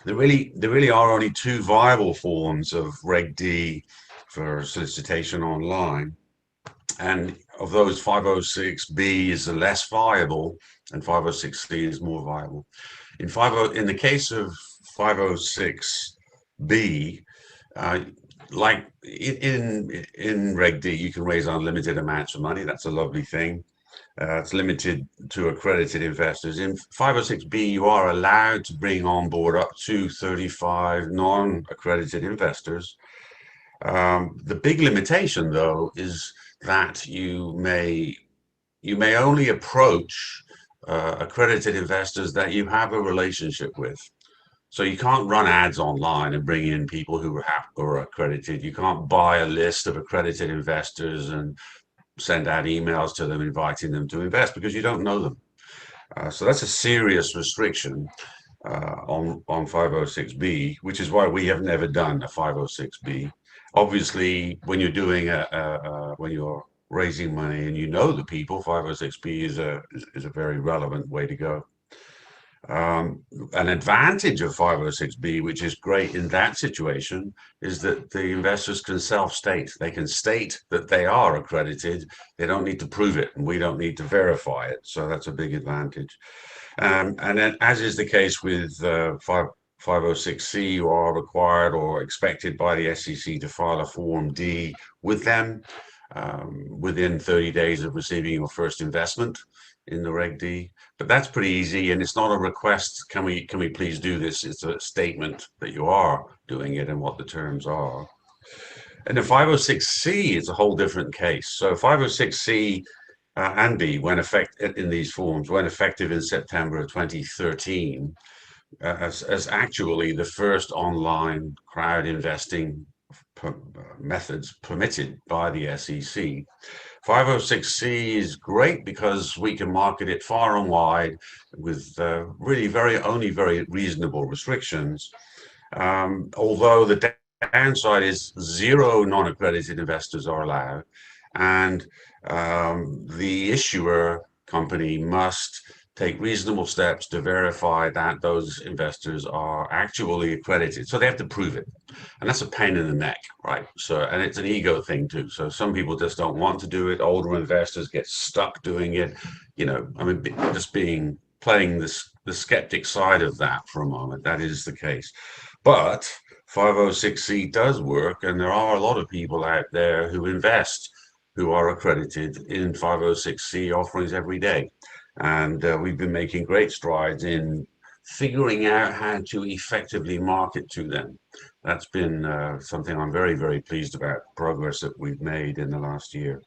There really are only two viable forms of Reg D for solicitation online. And of those, 506B is the less viable, and 506C is more viable. In the case of 506B, uh, like in Reg D, you can raise unlimited amounts of money. That's a lovely thing. It's limited to accredited investors. In 506B, you are allowed to bring on board up to 35 non-accredited investors. The big limitation, though, is that you may only approach accredited investors that you have a relationship with. So you can't run ads online and bring in people who are accredited. You can't buy a list of accredited investors and send out emails to them inviting them to invest because you don't know them. So that's a serious restriction on 506B, which is why we have never done a 506B. Obviously, when you're doing when you're raising money and you know the people, 506B is a very relevant way to go. An advantage of 506B, which is great in that situation, is that the investors can self-state. They can state that they are accredited. They don't need to prove it, and we don't need to verify it. So that's a big advantage. And then, as is the case with 506C, you are required or expected by the SEC to file a Form D with them within 30 days of receiving your first investment in the Reg D. But that's pretty easy, and it's not a request. Can we please do this? It's a statement that you are doing it and what the terms are. And the 506C is a whole different case. So 506C and B, when effective in these forms, when effective in September of 2013, as actually the first online crowd investing methods permitted by the SEC. 506C is great because we can market it far and wide with really only very reasonable restrictions. Although the downside is zero non-accredited investors are allowed, and the issuer company must take reasonable steps to verify that those investors are actually accredited. So they have to prove it. And that's a pain in the neck, right? So, and it's an ego thing too. So some people just don't want to do it. Older investors get stuck doing it. I mean, just playing the skeptic side of that for a moment. That is the case. But 506C does work, and there are a lot of people out there who invest who are accredited in 506C offerings every day. And we've been making great strides in figuring out how to effectively market to them. That's been something I'm very, very pleased about, progress that we've made in the last year.